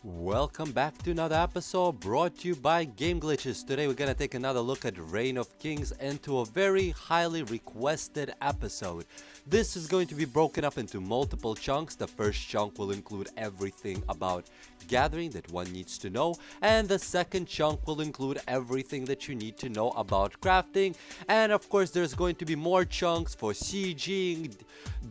Welcome back to another episode brought to you by Game Glitches. Today we're gonna take another look at Reign of Kings and to a very highly requested episode. This is going to be broken up into multiple chunks. The first chunk will include everything about gathering that one needs to know, and the second chunk will include everything that you need to know about crafting, and of course there's going to be more chunks for sieging,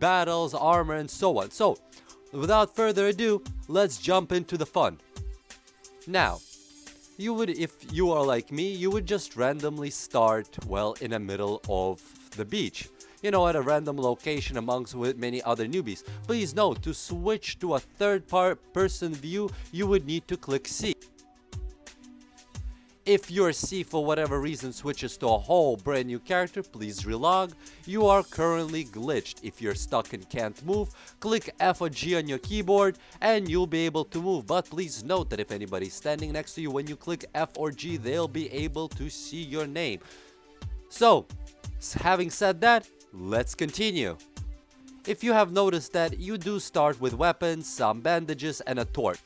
battles, armor, and so on. So without further ado, let's jump into the fun. Now, if you are like me, you would just randomly start, well, in the middle of the beach. At a random location amongst with many other newbies. Please note, to switch to a third-person view, you would need to click C. If your C for whatever reason switches to a whole brand new character, please relog. You are currently glitched. If you're stuck and can't move, click F or G on your keyboard and you'll be able to move. But please note that if anybody's standing next to you when you click F or G, they'll be able to see your name. So, having said that, let's continue. If you have noticed that you do start with weapons, some bandages, and a torch.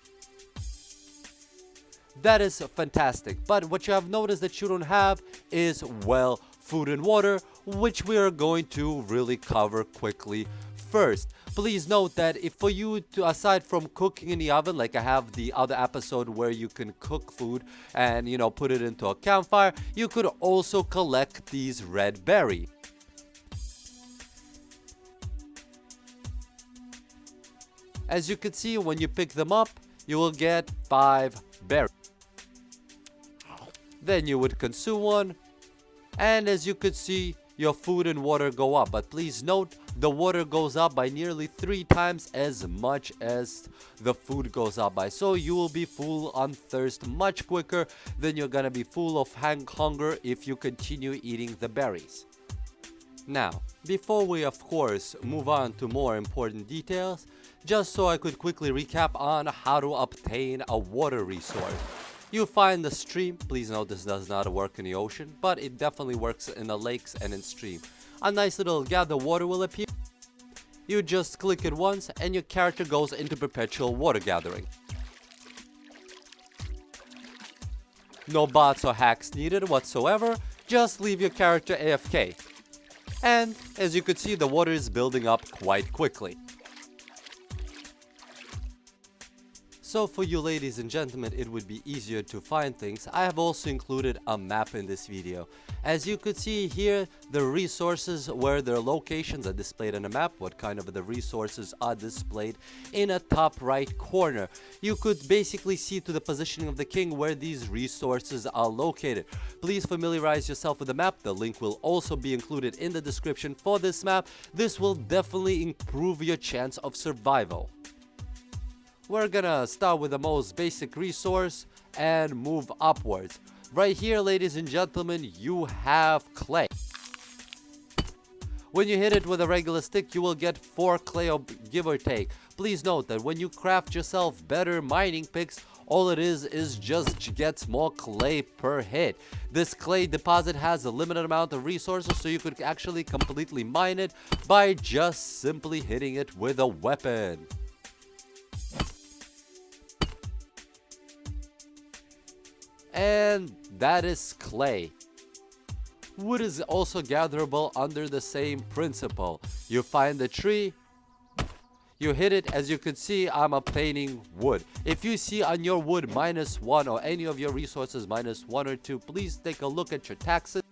That is fantastic, but what you have noticed that you don't have is, well, food and water, which we are going to really cover quickly first. Please note that if for you to, aside from cooking in the oven, like I have the other episode where you can cook food and put it into a campfire, you could also collect these red berries. As you can see, when you pick them up, you will get 5 berries. Then you would consume one, and as you could see, your food and water go up. But please note, the water goes up by nearly 3 times as much as the food goes up by. So you will be full on thirst much quicker than you're gonna be full of hunger if you continue eating the berries. Now, before we of course move on to more important details, just so I could quickly recap on how to obtain a water resource. You find the stream. Please note this does not work in the ocean, but it definitely works in the lakes and in stream. A nice little gather water will appear. You just click it once and your character goes into perpetual water gathering. No bots or hacks needed whatsoever, just leave your character AFK. And as you could see, the water is building up quite quickly. So for you ladies and gentlemen, it would be easier to find things. I have also included a map in this video. As you could see here, the resources where their locations are displayed on the map, what kind of the resources are displayed in a top right corner. You could basically see to the positioning of the king where these resources are located. Please familiarize yourself with the map. The link will also be included in the description for this map. This will definitely improve your chance of survival. We're gonna start with the most basic resource and move upwards. Right here, ladies and gentlemen, you have clay. When you hit it with a regular stick, you will get 4 clay, give or take. Please note that when you craft yourself better mining picks, all it is just gets more clay per hit. This clay deposit has a limited amount of resources, so you could actually completely mine it by just simply hitting it with a weapon. And that is clay. Wood is also gatherable under the same principle. You find the tree, you hit it. As you can see, I'm obtaining wood. If you see on your wood -1 or any of your resources -1 or 2, please take a look at your taxes.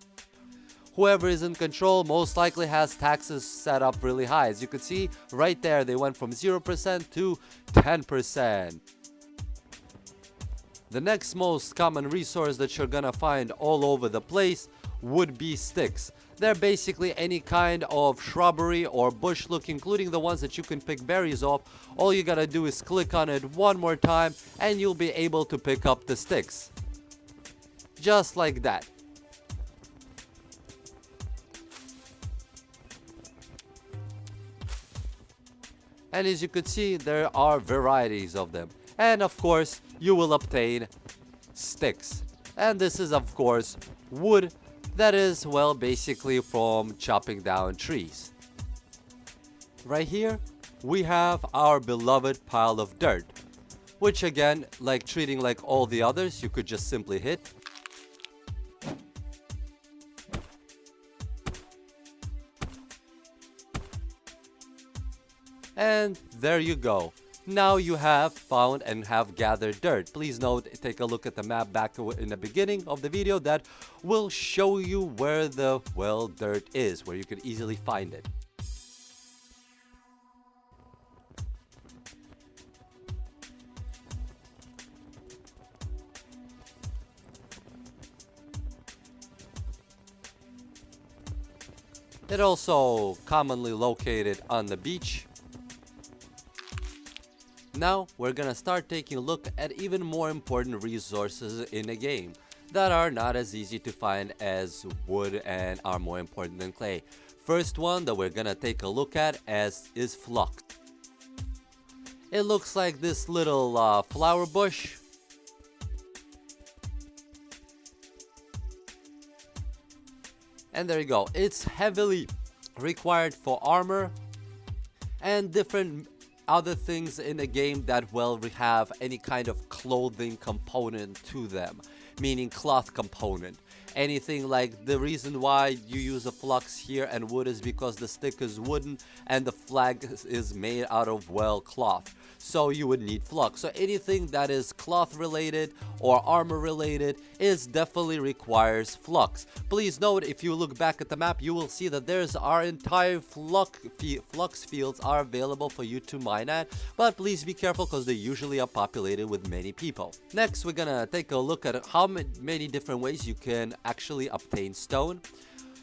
Whoever is in control most likely has taxes set up really high. As you can see right there, they went from 0% to 10%. The next most common resource that you're gonna find all over the place would be sticks. They're basically any kind of shrubbery or bush look, including the ones that you can pick berries off. All you gotta do is click on it one more time and you'll be able to pick up the sticks. Just like that. And as you could see, there are varieties of them. And of course, you will obtain sticks. And this is of course wood that is, well, basically from chopping down trees. Right here, we have our beloved pile of dirt. which again, like treating like all the others, you could just simply hit. And there you go. Now you have found and have gathered dirt. Please note, take a look at the map back in the beginning of the video that will show you where the, well, dirt is, where you can easily find it. It also commonly located on the beach. Now we're gonna start taking a look at even more important resources in the game that are not as easy to find as wood and are more important than clay. First one that we're gonna take a look at is flux. It looks like this little flower bush. And there you go. It's heavily required for armor and different other things in the game that will have any kind of clothing component to them, meaning cloth component. Anything like the reason why you use a flux here and wood is because the stick is wooden and the flag is made out of, well, cloth. So you would need flux. So anything that is cloth related or armor related is definitely requires flux. Please note, if you look back at the map, you will see that there's our entire flux fields are available for you to mine at, but please be careful because they usually are populated with many people. Next, we're gonna take a look at how many different ways you can actually obtain stone.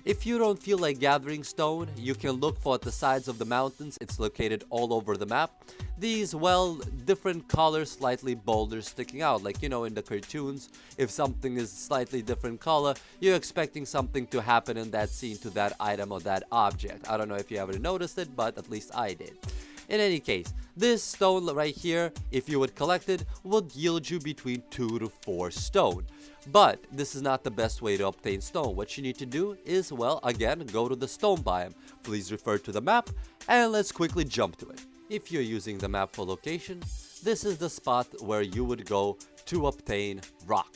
If you don't feel like gathering stone, you can look for at the sides of the mountains. It's located all over the map. These, well, different colors, slightly boulders sticking out. Like, you know, in the cartoons, if something is slightly different color, you're expecting something to happen in that scene to that item or that object. I don't know if you ever noticed it, but at least I did. In any case, this stone right here, if you would collect it, would yield you between 2 to 4 stone. But this is not the best way to obtain stone. What you need to do is, well, again, go to the stone biome. Please refer to the map, and let's quickly jump to it. If you're using the map for location, this is the spot where you would go to obtain rock.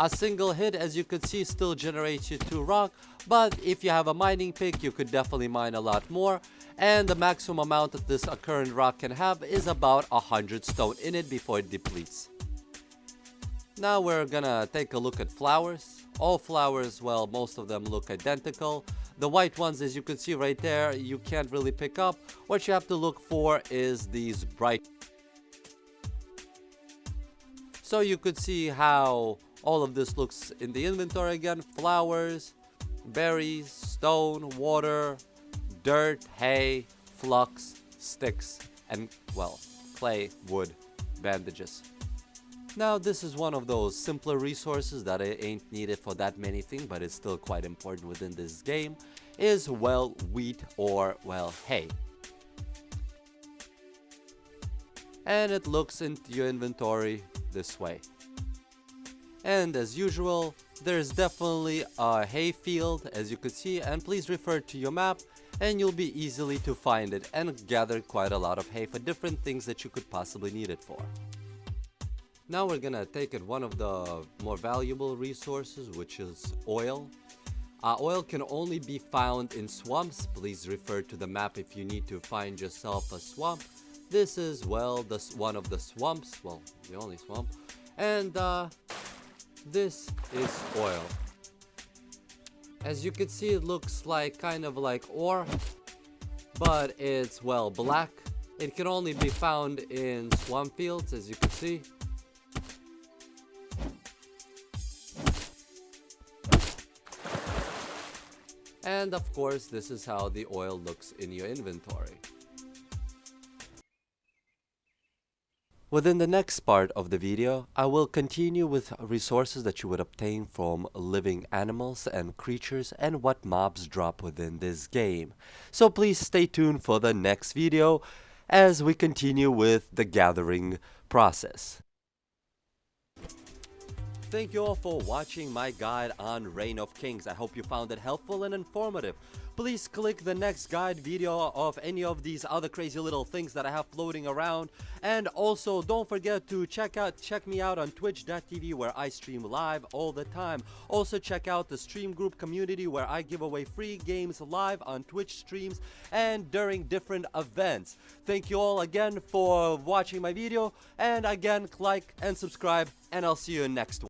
A single hit, as you can see, still generates you 2 rock, but if you have a mining pick, you could definitely mine a lot more, and the maximum amount that this current rock can have is about 100 stone in it before it depletes. Now we're gonna take a look at flowers. All flowers, well, most of them look identical. The white ones, as you can see right there, you can't really pick up. What you have to look for is these bright. So you could see how all of this looks in the inventory again. Flowers, berries, stone, water, dirt, hay, flux, sticks, and, well, clay, wood, bandages. Now this is one of those simpler resources that ain't needed for that many things, but it's still quite important within this game, is, well, wheat or, well, hay. And it looks into your inventory this way. And as usual, there's definitely a hay field, as you could see, and please refer to your map and you'll be easily to find it and gather quite a lot of hay for different things that you could possibly need it for. Now we're gonna take it one of the more valuable resources, which is oil. Oil can only be found in swamps. Please refer to the map if you need to find yourself a swamp. This is, well, one of the swamps, well, the only swamp, and this is oil. As you can see, it looks like kind of like ore, but it's, well, black. It can only be found in swamp fields, as you can see. And of course, this is how the oil looks in your inventory. Within the next part of the video, I will continue with resources that you would obtain from living animals and creatures and what mobs drop within this game. So please stay tuned for the next video as we continue with the gathering process. Thank you all for watching my guide on Reign of Kings. I hope you found it helpful and informative. Please click the next guide video of any of these other crazy little things that I have floating around. And also don't forget to check me out on twitch.tv where I stream live all the time. Also check out the stream group community where I give away free games live on Twitch streams and during different events. Thank you all again for watching my video, and again like and subscribe, and I'll see you in next one.